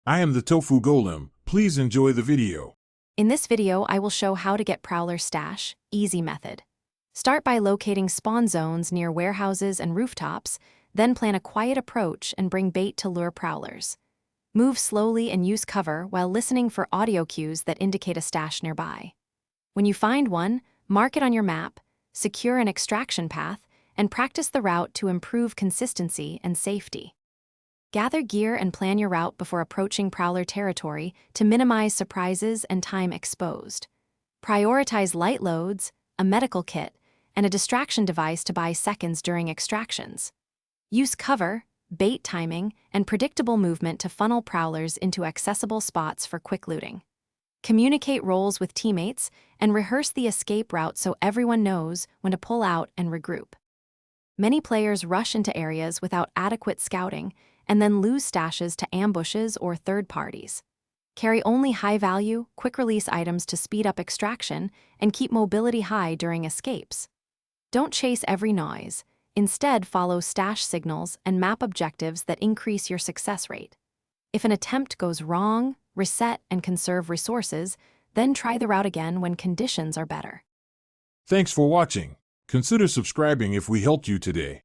I am the Tofu Golem. Please enjoy the video. In this video, I will show how to get Prowler Stash, easy method. Start by locating spawn zones near warehouses and rooftops, then plan a quiet approach and bring bait to lure prowlers. Move slowly and use cover while listening for audio cues that indicate a stash nearby. When you find one, mark it on your map, secure an extraction path, and practice the route to improve consistency and safety. Gather gear and plan your route before approaching prowler territory to minimize surprises and time exposed. Prioritize light loads, a medical kit, and a distraction device to buy seconds during extractions. Use cover, bait timing, and predictable movement to funnel prowlers into accessible spots for quick looting. Communicate roles with teammates and rehearse the escape route so everyone knows when to pull out and regroup. Many players rush into areas without adequate scouting and then lose stashes to ambushes or third parties. Carry only high-value, quick-release items to speed up extraction and keep mobility high during escapes. Don't chase every noise. Instead, follow stash signals and map objectives that increase your success rate. If an attempt goes wrong, reset and conserve resources, then try the route again when conditions are better. Thanks for watching. Consider subscribing if we helped you today.